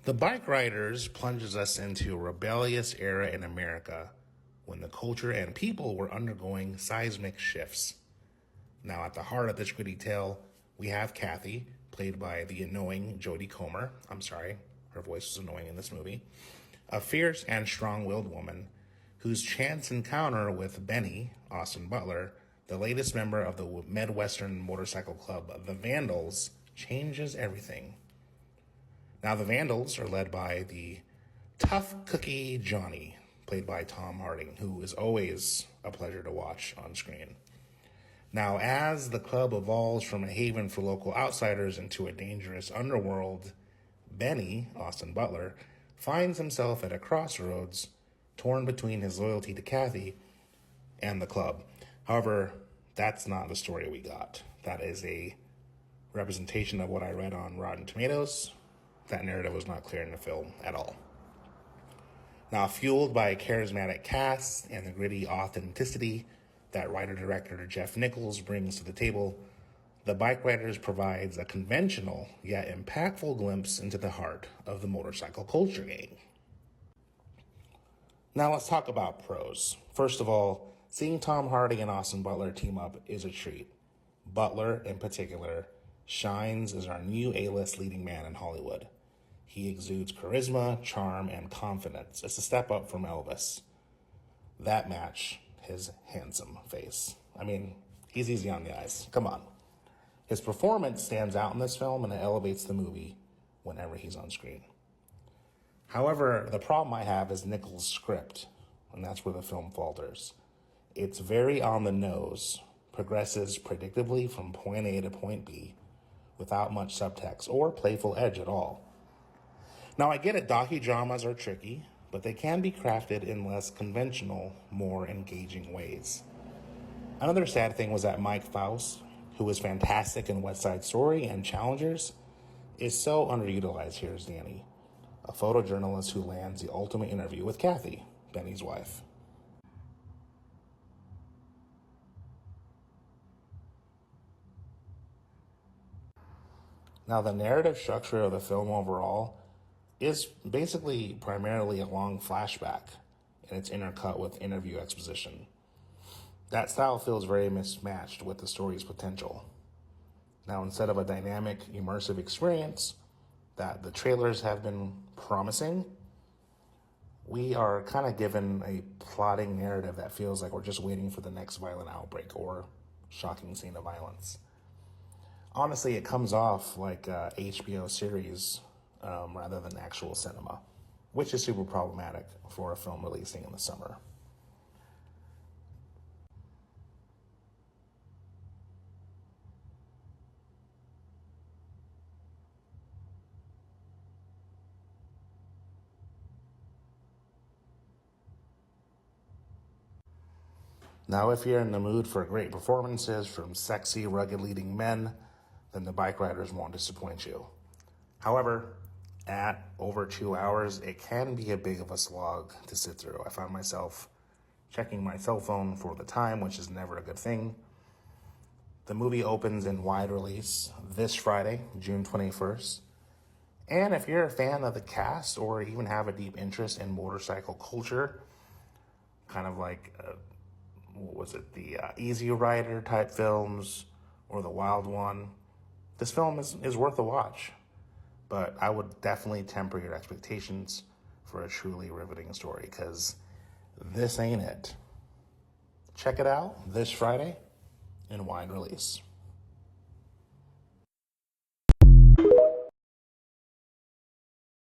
The BikeRiders plunges us into a rebellious era in America when the culture and people were undergoing seismic shifts. Now, at the heart of this gritty tale, we have Kathy, played by the annoying Jodie Comer. I'm sorry, her voice was annoying in this movie. A fierce and strong-willed woman whose chance encounter with Benny, Austin Butler, the latest member of the Midwestern motorcycle club, the Vandals, changes everything. Now, the Vandals are led by the tough cookie Johnny, played by Tom Harding, who is always a pleasure to watch on screen. Now, as the club evolves from a haven for local outsiders into a dangerous underworld, Benny, Austin Butler, finds himself at a crossroads, torn between his loyalty to Kathy and the club. However, that's not the story we got. That is a representation of what I read on Rotten Tomatoes. That narrative was not clear in the film at all. Now, fueled by a charismatic cast and the gritty authenticity that writer-director Jeff Nichols brings to the table, the BikeRiders provides a conventional yet impactful glimpse into the heart of the motorcycle culture gang. Now let's talk about pros. First of all, seeing Tom Hardy and Austin Butler team up is a treat. Butler, in particular, shines as our new A-list leading man in Hollywood. He exudes charisma, charm, and confidence. It's a step up from Elvis. That match his handsome face. I mean, he's easy on the eyes. Come on. His performance stands out in this film, and it elevates the movie whenever he's on screen. However, the problem I have is Nichols' script, and that's where the film falters. It's very on the nose, progresses predictably from point A to point B, without much subtext or playful edge at all. Now, I get it, docudramas are tricky, but they can be crafted in less conventional, more engaging ways. Another sad thing was that Mike Faust, who was fantastic in West Side Story and Challengers, is so underutilized here as Danny, a photojournalist who lands the ultimate interview with Kathy, Benny's wife. Now, the narrative structure of the film overall is basically primarily a long flashback, and it's intercut with interview exposition. That style feels very mismatched with the story's potential. Now, instead of a dynamic, immersive experience that the trailers have been promising, we are kind of given a plotting narrative that feels like we're just waiting for the next violent outbreak or shocking scene of violence. Honestly, it comes off like a HBO series rather than actual cinema, which is super problematic for a film releasing in the summer. Now, if you're in the mood for great performances from sexy, rugged leading men, then the BikeRiders won't disappoint you. However, at over 2 hours, it can be a big of a slog to sit through. I found myself checking my cell phone for the time, which is never a good thing. The movie opens in wide release this Friday, June 21st. And if you're a fan of the cast or even have a deep interest in motorcycle culture, kind of like, the Easy Rider type films or the Wild One, this film is worth a watch. But I would definitely temper your expectations for a truly riveting story, because this ain't it. Check it out this Friday in wide release.